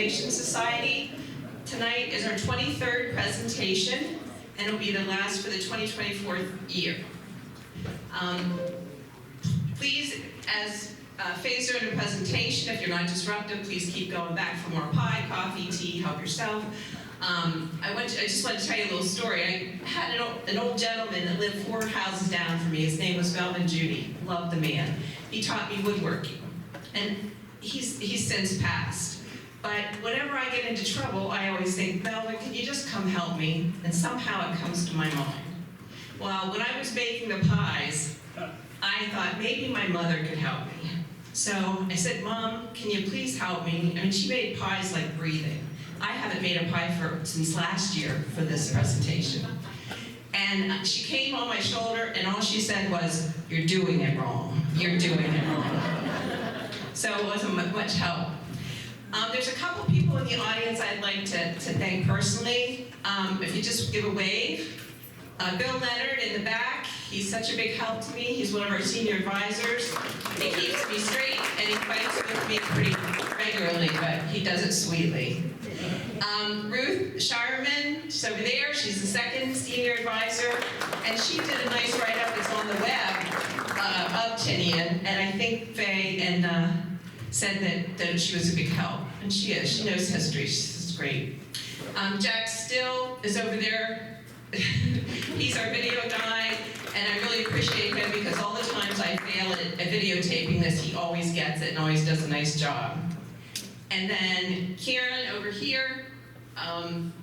Preservation Society. Tonight is our 23rd presentation, and it'll be the last for the 2024 year. Please, as Faye's doing a presentation, if you're not disruptive, please keep going back for more pie, coffee, tea, help yourself. I just want to tell you a little story. I had an old gentleman that lived 4 houses down from me. His name was Melvin Judy. Loved the man. He taught me woodworking, and he's since passed. But whenever I get into trouble, I always think, Melvin, can you just come help me? And somehow it comes to my mind. Well, when I was baking the pies, I thought maybe my mother could help me. So I said, Mom, can you please help me? I mean, she made pies like breathing. I haven't made a pie since last year for this presentation. And she came on my shoulder, and all she said was, "You're doing it wrong. You're doing it wrong." So it wasn't much help. There's a couple people in the audience I'd like to thank personally. If you just give a wave. Bill Leonard in the back, he's such a big help to me. He's one of our senior advisors. He keeps me straight, and he fights with me pretty regularly, but he does it sweetly. Ruth Shireman, she's over there. She's the second senior advisor, and she did a nice write-up that's on the web of Tinian, and I think Faye said that she was a big help, and she is. She knows history. She's great. Jack Still is over there. He's our video guy, and I really appreciate him because all the times I fail at videotaping this, he always gets it and always does a nice job. And then Karen over here,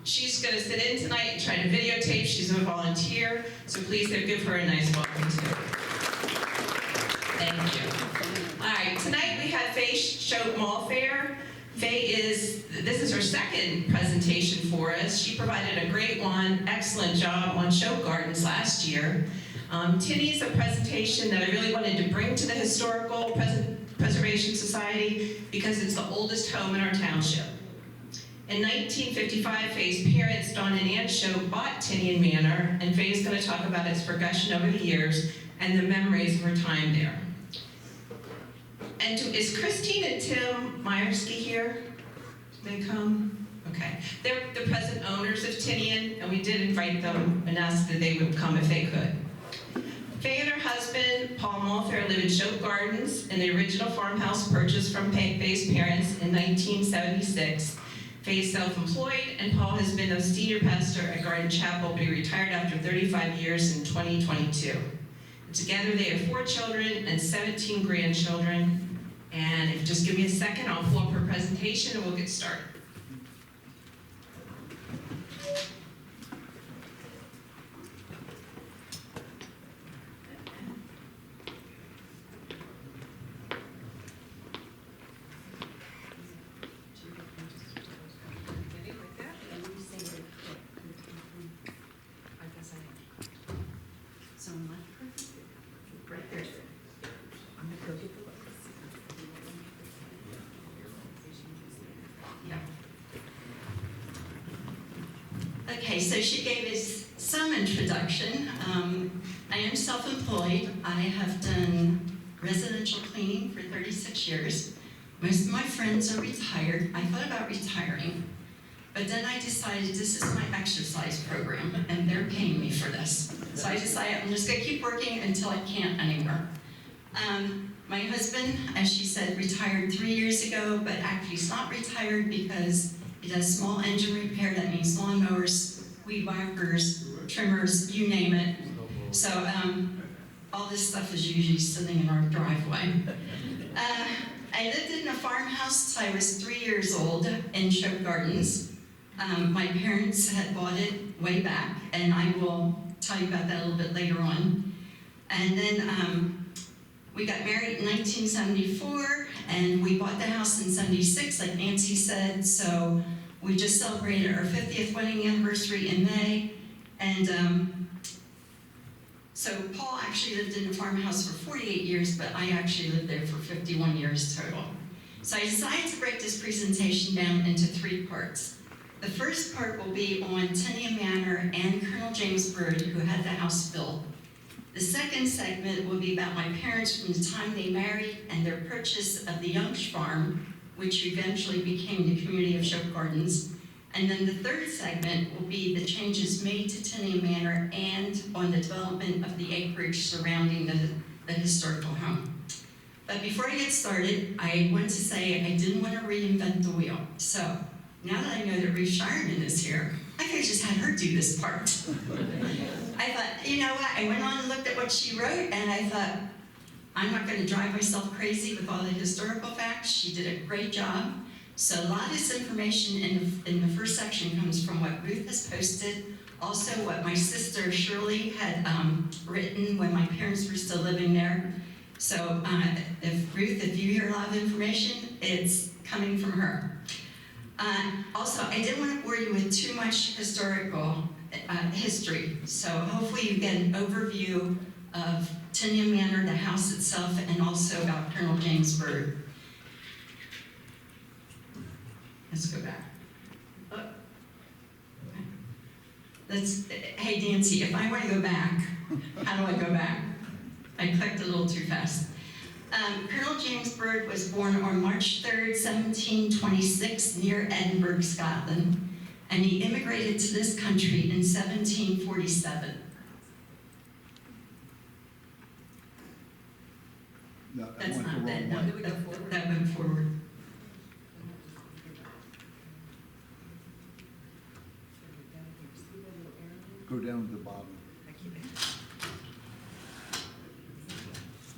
she's going to sit in tonight and try to videotape. She's a volunteer, so please give her a nice welcome too. Thank you. All right, tonight we have Faye Shope Maulfair. Faye this is her second presentation for us. She provided a great one, excellent job on Shope Gardens last year. Tinny's a presentation that I really wanted to bring to the Historical Preservation Society because it's the oldest home in our township. In 1955, Faye's parents, Don and Ann Shope, bought Tinian Manor, and Faye's going to talk about its progression over the years and the memories of her time there. And is Christine and Tim Myersky here? Did they come? Okay. They're the present owners of Tinian, and we did invite them and asked that they would come if they could. Faye and her husband, Paul Maulfair, live in Shope Gardens in the original farmhouse purchased from Faye's parents in 1976. Faye is self-employed, and Paul has been a senior pastor at Garden Chapel, but he retired after 35 years in 2022. Together they have 4 children and 17 grandchildren. And if you just give me a second, I'll pull up her presentation and we'll get started. Okay, so she gave us some introduction. I am self-employed. I have done residential cleaning for 36 years. Most of my friends are retired. I thought about retiring, but then I decided this is my exercise program, and they're paying me for this. So I decided I'm just gonna keep working until I can't anymore. My husband, as she said, retired 3 years ago, but actually he's not retired because he does small engine repair. That means lawnmowers, weed whackers, trimmers, you name it. So all this stuff is usually sitting in our driveway. I lived in a farmhouse till I was 3 years old in Shope Gardens. My parents had bought it way back, and I will tell you about that a little bit later on. And then we got married in 1974, and we bought the house in 76, like Nancy said, so we just celebrated our 50th wedding anniversary in May, and so Paul actually lived in the farmhouse for 48 years, but I actually lived there for 51 years total. So I decided to break this presentation down into 3 parts. The first part will be on Tinian Manor and Colonel James Burd, who had the house built. The second segment will be about my parents from the time they married and their purchase of the Young's Farm which eventually became the community of Shope Gardens. And then the third segment will be the changes made to Tinian Manor and on the development of the acreage surrounding the historical home. But before I get started, I want to say I didn't want to reinvent the wheel. So now that I know that Ruth Shireman is here, I could have just had her do this part. I thought, you know what, I went on and looked at what she wrote, and I thought, I'm not going to drive myself crazy with all the historical facts. She did a great job. So a lot of this information in the first section comes from what Ruth has posted, also what my sister Shirley had written when my parents were still living there. So if you hear a lot of information, it's coming from her. Also, I didn't want to bore you with too much historical history, so hopefully you get an overview of Tinian Manor, the house itself, and also about Colonel James Burd. Let's go back. Hey Nancy, if I want to go back, how do I go back? I clicked a little too fast. Colonel James Burd was born on March 3rd, 1726, near Edinburgh, Scotland, and he immigrated to this country in 1747. No, That's went the not that. wrong way. That went forward. Go down to the bottom.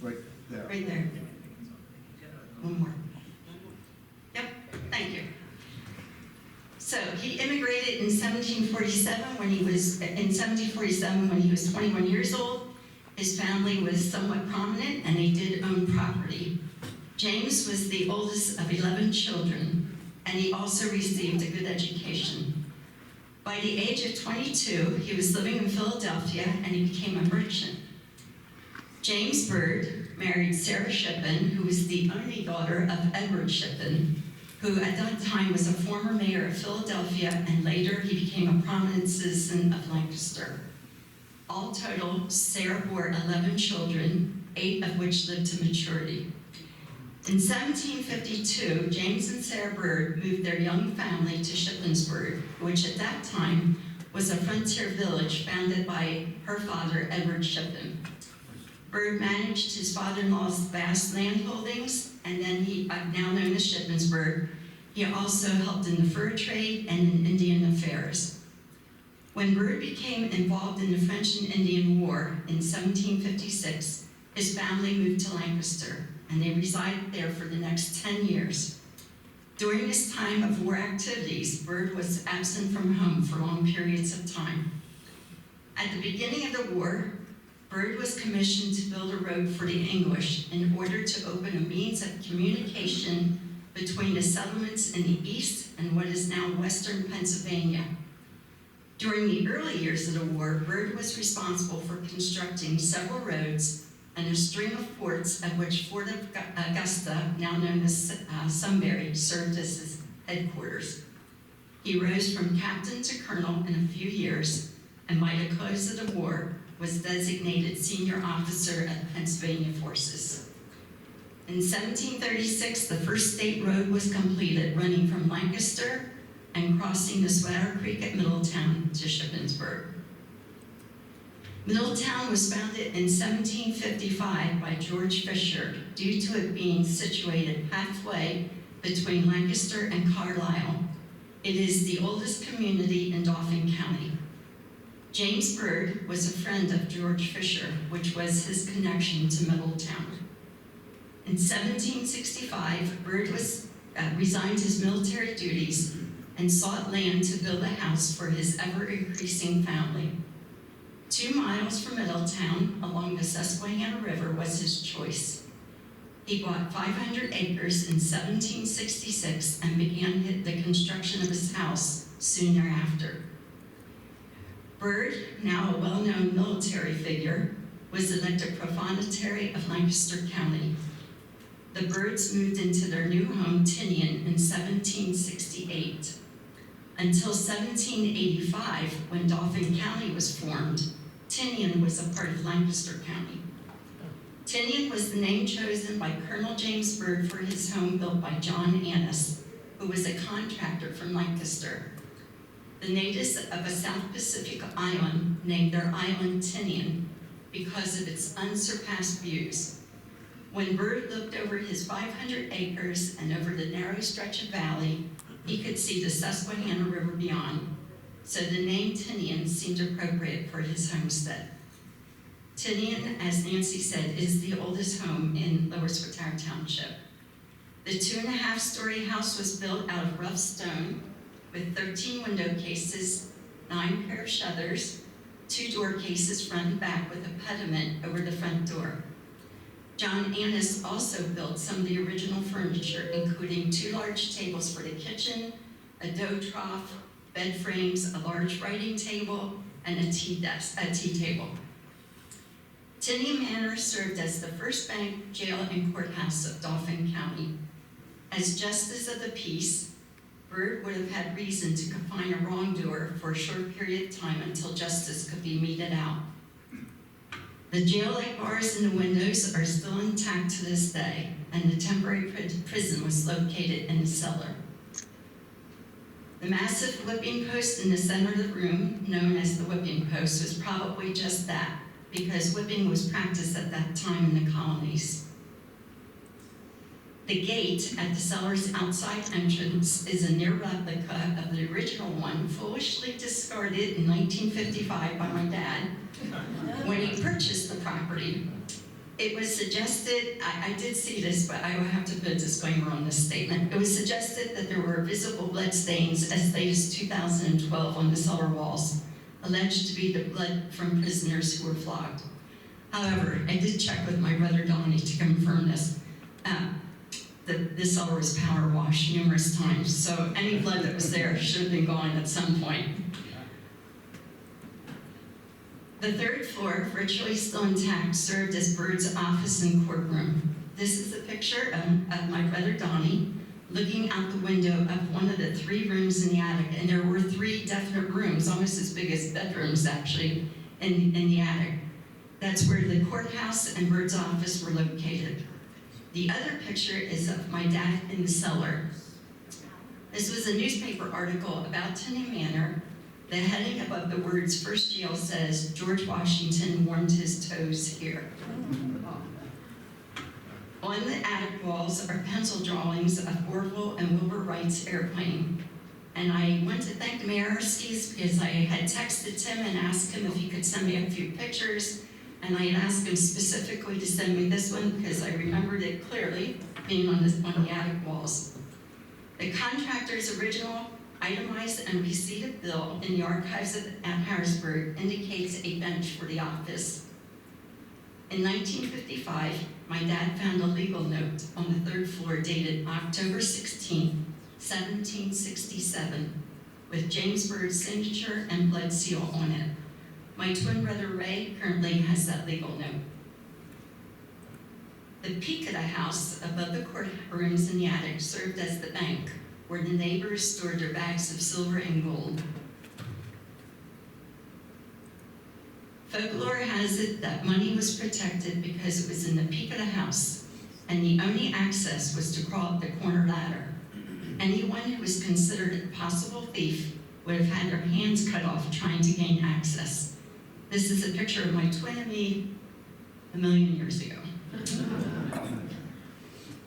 Right there. Right there. One more. Yep, thank you. So he immigrated in 1747 when he was 21 years old. His family was somewhat prominent and they did own property. James was the oldest of 11 children, and he also received a good education. By the age of 22, he was living in Philadelphia and he became a merchant. James Burd married Sarah Shippen, who was the only daughter of Edward Shippen, who at that time was a former mayor of Philadelphia, and later he became a prominent citizen of Lancaster. All total, Sarah bore 11 children, 8 of which lived to maturity. In 1752, James and Sarah Burd moved their young family to Shippensburg, which at that time was a frontier village founded by her father, Edward Shippen. Burd managed his father-in-law's vast land holdings, and then he, now known as Shippensburg, he also helped in the fur trade and in Indian affairs. When Burd became involved in the French and Indian War in 1756, his family moved to Lancaster, and they resided there for the next 10 years. During this time of war activities, Burd was absent from home for long periods of time. At the beginning of the war, Burd was commissioned to build a road for the English in order to open a means of communication between the settlements in the east and what is now western Pennsylvania. During the early years of the war, Burd was responsible for constructing several roads and a string of forts, of which Fort Augusta, now known as Sunbury, served as his headquarters. He rose from captain to colonel in a few years, and by the close of the war, was designated senior officer of the Pennsylvania forces. In 1736, the first state road was completed, running from Lancaster and crossing the Swatara Creek at Middletown to Shippensburg. Middletown was founded in 1755 by George Fisher due to it being situated halfway between Lancaster and Carlisle. It is the oldest community in Dauphin County. James Burd was a friend of George Fisher, which was his connection to Middletown. In 1765, Burd resigned his military duties and sought land to build a house for his ever-increasing family. 2 miles from Middletown, along the Susquehanna River, was his choice. He bought 500 acres in 1766 and began the construction of his house soon thereafter. Burd, now a well-known military figure, was elected Proprietary of Lancaster County. The Burds moved into their new home, Tinian, in 1768. Until 1785, when Dauphin County was formed, Tinian was a part of Lancaster County. Tinian was the name chosen by Colonel James Burd for his home built by John Annis, who was a contractor from Lancaster. The natives of a South Pacific island named their island Tinian because of its unsurpassed views. When Burd looked over his 500 acres and over the narrow stretch of valley, he could see the Susquehanna River beyond, so the name Tinian seemed appropriate for his homestead. Tinian, as Nancy said, is the oldest home in Lower Swatara Township. The 2.5-story house was built out of rough stone with 13 window cases, 9 pair of shutters, 2 door cases front and back with a pediment over the front door. John Annis also built some of the original furniture, including 2 large tables for the kitchen, a dough trough, bed frames, a large writing table, and a tea table. Tinian Manor served as the first bank, jail, and courthouse of Dauphin County. As justice of the peace, Burd would have had reason to confine a wrongdoer for a short period of time until justice could be meted out. The jail-like bars in the windows are still intact to this day, and the temporary prison was located in the cellar. The massive whipping post in the center of the room, known as the whipping post, was probably just that, because whipping was practiced at that time in the colonies. The gate at the cellar's outside entrance is a near replica of the original one, foolishly discarded in 1955 by my dad when he purchased the property. It was suggested, I did see this, but I will have to put a disclaimer on this statement. It was suggested that there were visible blood stains as late as 2012 on the cellar walls, alleged to be the blood from prisoners who were flogged. However, I did check with my brother Donnie to confirm this. The cellar was power washed numerous times, so any blood that was there should have been gone at some point. The 3rd floor, virtually still intact, served as Bird's office and courtroom. This is a picture of my brother Donnie looking out the window of one of the 3 rooms in the attic, and there were 3 definite rooms, almost as big as bedrooms actually, in the attic. That's where the courthouse and Bird's office were located. The other picture is of my dad in the cellar. This was a newspaper article about Tinian Manor. The heading above the words "First Jail" says, "George Washington warmed his toes here." On the attic walls are pencil drawings of Orville and Wilbur Wright's airplane. And I went to thank the Mayorskis because I had texted Tim and asked him if he could send me a few pictures. And I had asked him specifically to send me this one because I remembered it clearly being on the attic walls. The contractor's original itemized and receipted bill in the archives at Harrisburg indicates a bench for the office. In 1955, my dad found a legal note on the 3rd floor dated October 16, 1767, with James Bird's signature and blood seal on it. My twin brother Ray currently has that legal note. The peak of the house above the courtrooms in the attic served as the bank, where the neighbors stored their bags of silver and gold. Folklore has it that money was protected because it was in the peak of the house, and the only access was to crawl up the corner ladder. Anyone who was considered a possible thief would have had their hands cut off trying to gain access. This is a picture of my twin and me a million years ago.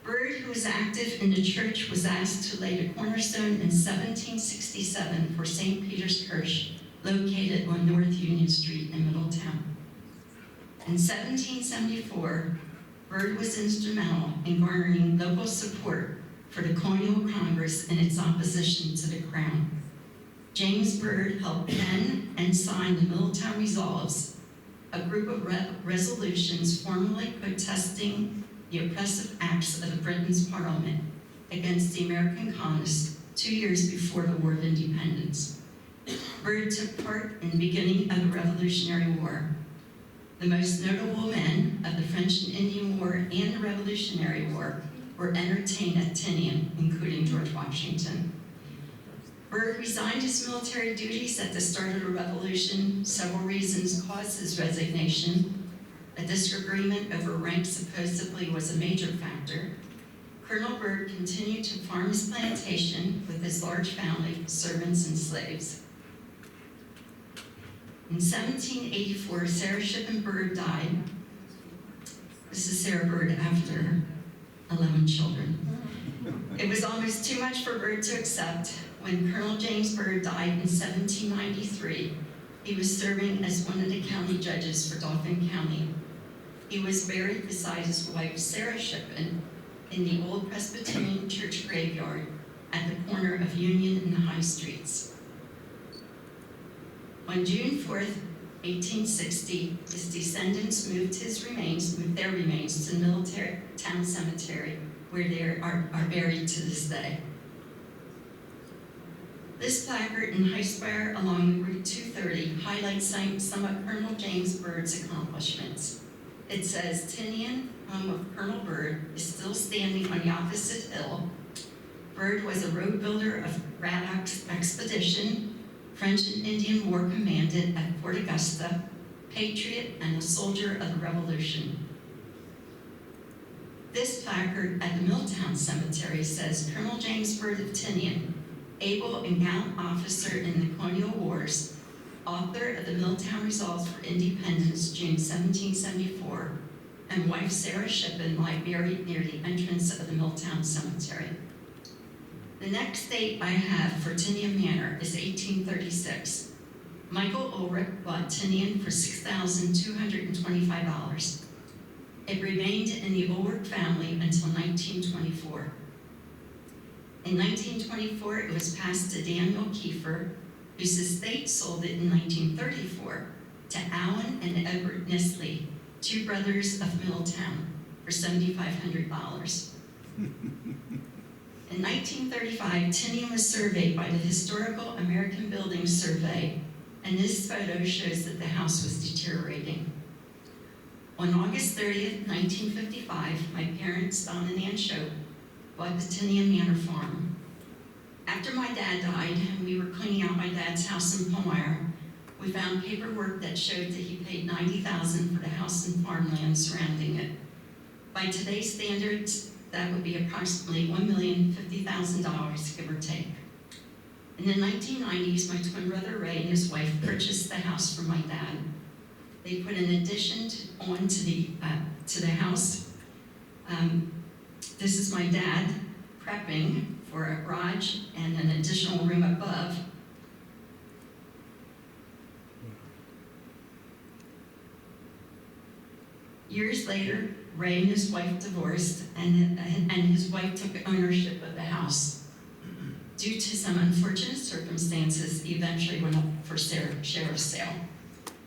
Burd, who was active in the church, was asked to lay the cornerstone in 1767 for St. Peter's Church, located on North Union Street in Middletown. In 1774, Burd was instrumental in garnering local support for the Colonial Congress in its opposition to the Crown. James Burd helped pen and sign the Middletown Resolves, a group of resolutions formally protesting the oppressive acts of the Britain's Parliament against the American colonists 2 years before the War of Independence. Burd took part in the beginning of the Revolutionary War. The most notable men of the French and Indian War and the Revolutionary War were entertained at Tinian, including George Washington. Burd resigned his military duties at the start of the Revolution. Several reasons caused his resignation. a disagreement over rank supposedly was a major factor, Colonel Burd continued to farm his plantation with his large family of servants and slaves. In 1784, Sarah Shippen Burd died. This is Sarah Burd after 11 children. It was almost too much for Burd to accept. When Colonel James Burd died in 1793, he was serving as one of the county judges for Dauphin County. He was buried beside his wife, Sarah Shippen, in the old Presbyterian church graveyard at the corner of Union and High Streets. On June 4th, 1860, his descendants moved their remains to the Middletown Cemetery, where they are buried to this day. This placard in High Spire along Route 230 highlights some of Colonel James Byrd's accomplishments. It says, Tinian, home of Colonel Burd, is still standing on the opposite hill. Burd was a road builder of Braddock's expedition, French and Indian War commandant at Fort Augusta, patriot and a soldier of the Revolution. This placard at the Middletown Cemetery says, Colonel James Burd of Tinian, able and gallant officer in the colonial wars, author of the Middletown Resolves for Independence, June 1774, and wife Sarah Shippen lie buried near the entrance of the Middletown Cemetery. The next date I have for Tinian Manor is 1836. Michael Ulrich bought Tinian for $6,225. It remained in the Ulrich family until 1924. In 1924, it was passed to Daniel Kiefer, whose estate sold it in 1934 to Allen and Edward Nisley, two brothers of Middletown, for $7,500. In 1935, Tinian was surveyed by the Historical American Buildings Survey, and this photo shows that the house was deteriorating. On August 30th, 1955, my parents, Don and Ann Shope, bought the Tinian Manor farm. After my dad died and we were cleaning out my dad's house in Palmyra, we found paperwork that showed that he paid $90,000 for the house and farmland surrounding it. By today's standards, that would be approximately $1,050,000, give or take. In the 1990s, my twin brother Ray and his wife purchased the house for my dad. They put an addition onto the house. This is my dad prepping for a garage and an additional room above. Years later, Ray and his wife divorced, and his wife took ownership of the house. Due to some unfortunate circumstances, he eventually went up for sheriff's sale.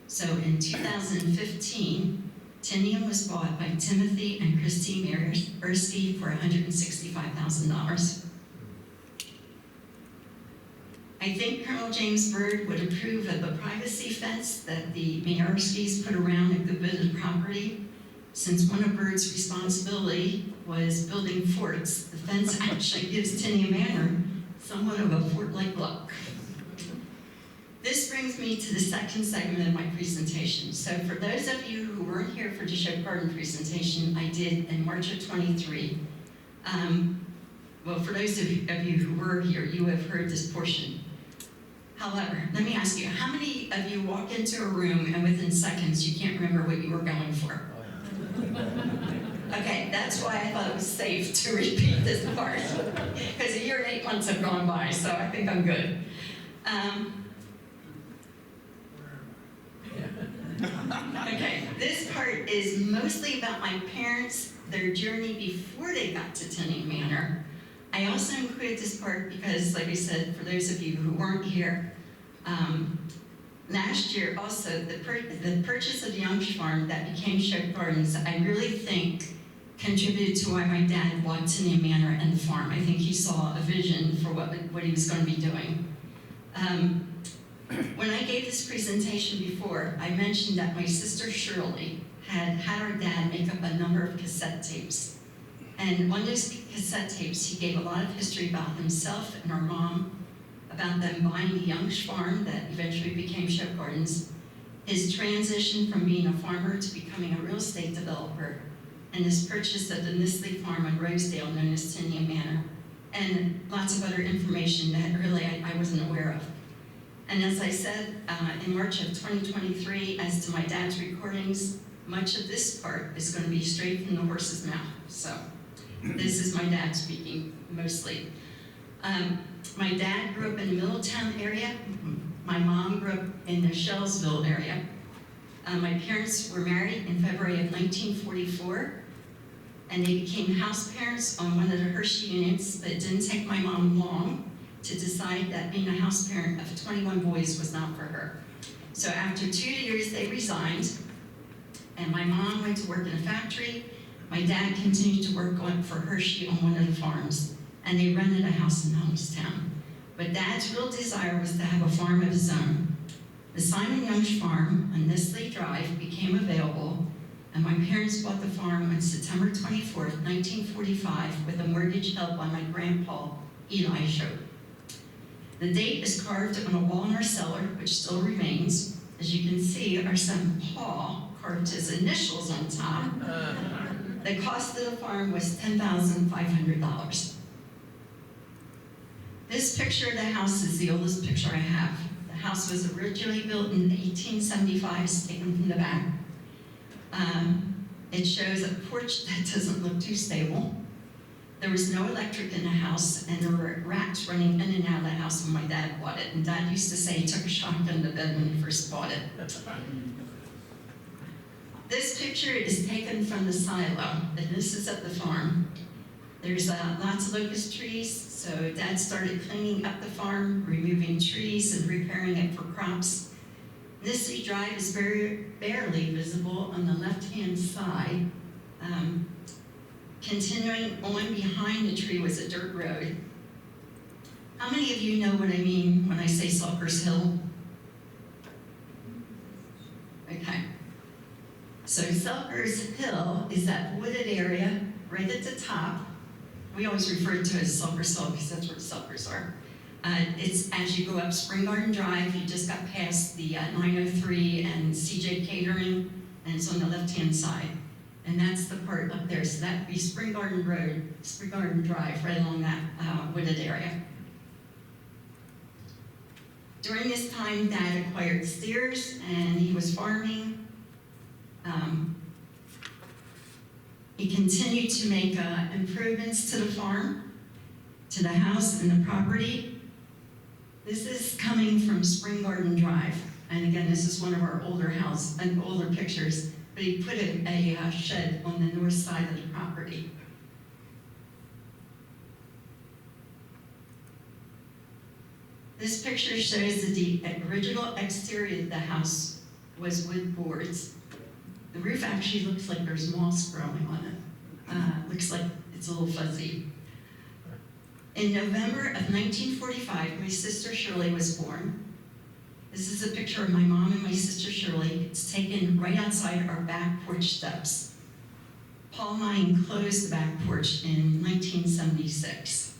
So in 2015, Tinian was bought by Timothy and Christine Ersky for $165,000. I think Colonel James Burd would approve of the privacy fence that the Mayorskis put around a good bit of property. Since one of Bird's responsibility was building forts, the fence actually gives Tinian Manor somewhat of a fort-like look. This brings me to the second segment of my presentation. So for those of you who weren't here for the Shope Garden presentation I did in March of 23, well, for those of you who were here, you have heard this portion. However, let me ask you, how many of you walk into a room and within seconds you can't remember what you were going for? Okay, that's why I thought it was safe to repeat this part, because a year and 8 months have gone by, so I think I'm good. Okay, this part is mostly about my parents, their journey before they got to Tinian Manor. I also included this part because, like I said, for those of you who weren't here, last year also, the purchase of the Youngish Farm that became Shope Gardens, I really think contributed to why my dad bought Tinian Manor and the farm. I think he saw a vision for what he was going to be doing. When I gave this presentation before, I mentioned that my sister Shirley had our dad make up a number of cassette tapes. And on those cassette tapes, he gave a lot of history about himself and our mom, about them buying the Youngish Farm that eventually became Shope Gardens, his transition from being a farmer to becoming a real estate developer, and his purchase of the Nisley farm in Rosedale known as Tinian Manor, and lots of other information that really I wasn't aware of. And as I said, in March of 2023, as to my dad's recordings, much of this part is going to be straight from the horse's mouth. So this is my dad speaking mostly. My dad grew up in the Middletown area. My mom grew up in the Shellsville area. My parents were married in February of 1944, and they became house parents on one of the Hershey units, but it didn't take my mom long to decide that being a house parent of 21 boys was not for her. So after 2 years, they resigned, and my mom went to work in a factory. My dad continued to work for Hershey on one of the farms, and they rented a house in Homestown. But Dad's real desire was to have a farm of his own. The Simon Young's farm on Nisley Drive became available, and my parents bought the farm on September 24th, 1945, with a mortgage held by my grandpa, Eli Shope. The date is carved on a wall in our cellar, which still remains. As you can see, our son Paul carved his initials on top. The cost of the farm was $10,500. This picture of the house is the oldest picture I have. The house was originally built in 1875, it's taken from the back. It shows a porch that doesn't look too stable. There was no electric in the house, and there were rats running in and out of the house when my dad bought it. And Dad used to say he took a shotgun to bed when he first bought it. This picture is taken from the silo, and this is at the farm. There's lots of locust trees, so Dad started cleaning up the farm, removing trees and repairing it for crops. Nisley Drive is very barely visible on the left-hand side. Continuing on behind the tree was a dirt road. How many of you know what I mean when I say Sulphur's Hill? Okay. So Sulphur's Hill is that wooded area right at the top. We always refer to it as Sulphur's Hill because that's where the sulphurs are. It's as you go up Spring Garden Drive, you just got past the 903 and CJ Catering, and it's on the left-hand side. And that's the part up there. So that'd be Spring Garden Road, Spring Garden Drive, right along that wooded area. During this time, Dad acquired steers, and he was farming. He continued to make improvements to the farm, to the house and the property. This is coming from Spring Garden Drive. And again, this is one of our older pictures, but he put a shed on the north side of the property. This picture shows that the original exterior of the house was wood boards. The roof actually looks like there's moss growing on it. Looks like it's a little fuzzy. In November of 1945, my sister Shirley was born. This is a picture of my mom and my sister Shirley. It's taken right outside our back porch steps. Paul and I enclosed the back porch in 1976.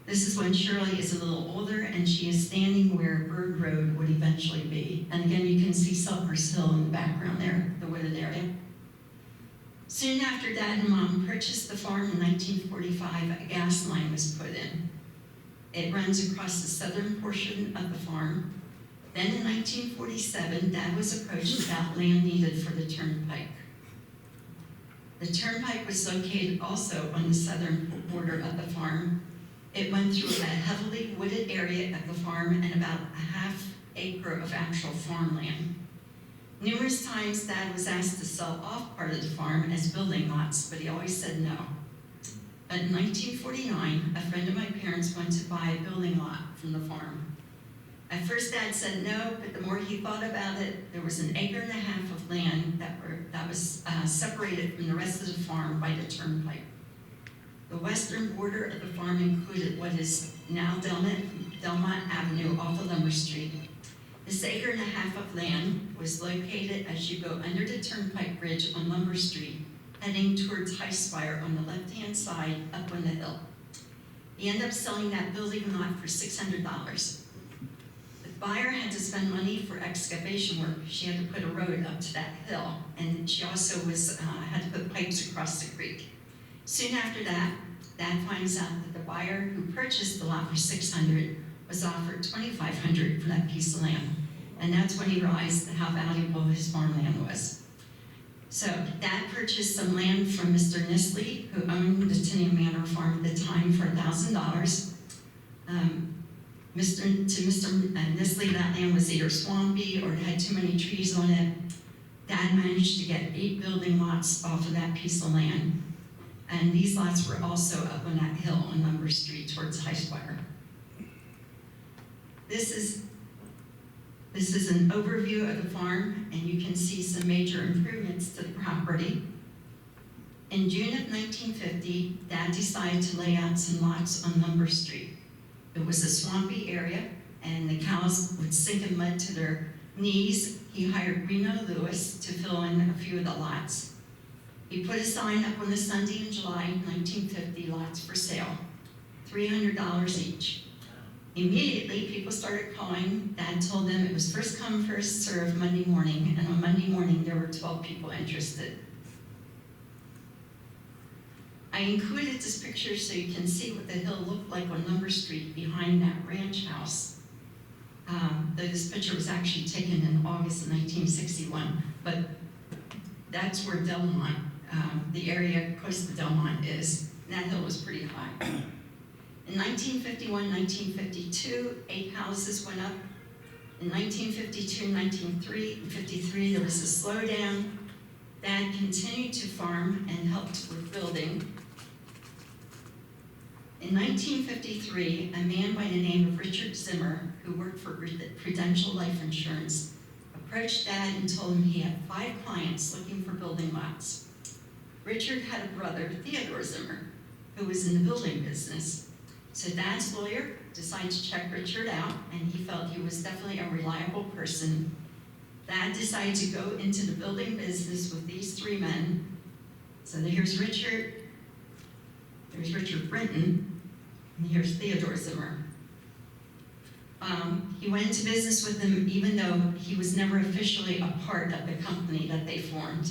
This is when Shirley is a little older, and she is standing where Burd Road would eventually be. And again, you can see Sulphur's Hill in the background there, the wooded area. Soon after Dad and Mom purchased the farm in 1945, a gas line was put in. It runs across the southern portion of the farm. Then in 1947, Dad was approached about land needed for the turnpike. The turnpike was located also on the southern border of the farm. It went through a heavily wooded area of the farm and about a half acre of actual farmland. Numerous times Dad was asked to sell off part of the farm as building lots, but he always said no. But in 1949, a friend of my parents went to buy a building lot from the farm. At first Dad said no, but the more he thought about it, there was 1.5 acres of land that was separated from the rest of the farm by the turnpike. The western border of the farm included what is now Delmont Avenue off of Lumber Street. This 1.5 acres of land was located as you go under the turnpike bridge on Lumber Street, heading towards High Spire on the left-hand side up on the hill. He ended up selling that building lot for $600. buyer had to spend money for excavation work. She had to put a road up to that hill, and she also had to put pipes across the creek. Soon after that, Dad finds out that the buyer who purchased the lot for $600 was offered $2,500 for that piece of land. And that's when he realized how valuable his farmland was. So Dad purchased some land from Mr. Nisley, who owned the Tinian Manor farm at the time, for $1,000. To Mr. Nisley, that land was either swampy or it had too many trees on it. Dad managed to get 8 building lots off of that piece of land. And these lots were also up on that hill on Number Street towards High Swatara. This is an overview of the farm, and you can see some major improvements to the property. In June of 1950, Dad decided to lay out some lots on Lumber Street. It was a swampy area, and the cows would sink in mud to their knees. He hired Reno Lewis to fill in a few of the lots. He put a sign up on a Sunday in July 1950, lots for sale, $300 each. Immediately, people started calling. Dad told them it was first come, first served Monday morning, and on Monday morning, there were 12 people interested. I included this picture so you can see what the hill looked like on Number Street behind that ranch house. Though this picture was actually taken in August of 1961, but that's where Delmont, the area close to Delmont is. And that hill was pretty high. In 1951, 1952, 8 houses went up. In 1952, 1953, there was a slowdown. Dad continued to farm and helped with building. In 1953, a man by the name of Richard Zimmer, who worked for Prudential Life Insurance, approached Dad and told him he had 5 clients looking for building lots. Richard had a brother, Theodore Zimmer, who was in the building business. So Dad's lawyer decided to check Richard out, and he felt he was definitely a reliable person. Dad decided to go into the building business with these 3 men. So here's Richard, there's Richard Brinton, and here's Theodore Zimmer. He went into business with them even though he was never officially a part of the company that they formed.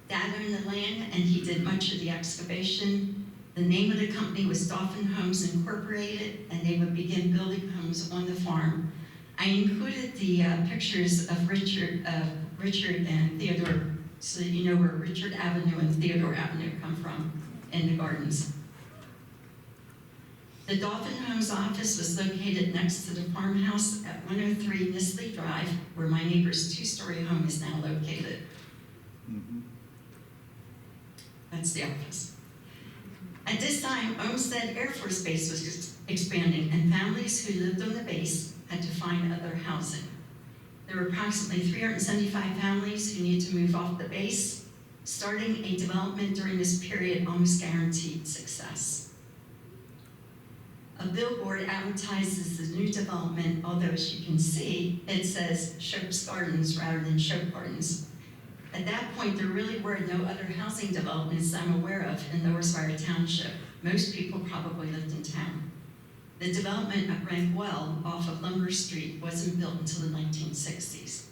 Dad owned the land, and he did much of the excavation. The name of the company was Dolphin Homes Incorporated, and they would begin building homes on the farm. I included the pictures of Richard and Theodore, so that you know where Richard Avenue and Theodore Avenue come from in the gardens. The Dolphin Homes office was located next to the farmhouse at 103 Nisley Drive, where my neighbor's 2-story home is now located. That's the office. At this time, Olmsted Air Force Base was expanding, and families who lived on the base had to find other housing. There were approximately 375 families who needed to move off the base. Starting a development during this period almost guaranteed success. A billboard advertises the new development, although as you can see, it says Shope Gardens rather than Shope Gardens. At that point, there really were no other housing developments I'm aware of in Lower Swatara Township. Most people probably lived in town. The development at Rankwell off of Lumber Street wasn't built until the 1960s.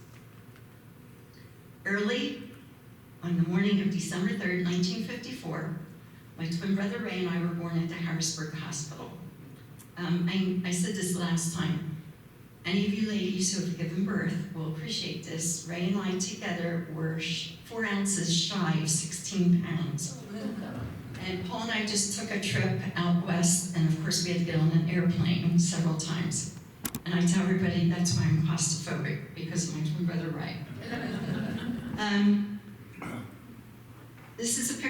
Early on the morning of December 3rd, 1954, my twin brother Ray and I were born at the Harrisburg Hospital. I said this last time. Any of you ladies who have given birth will appreciate this. Ray and I together were 4 ounces shy of 16 pounds. And Paul and I just took a trip out west, and of course we had to get on an airplane several times. And I tell everybody that's why I'm claustrophobic, because of my twin brother Ray. This is a picture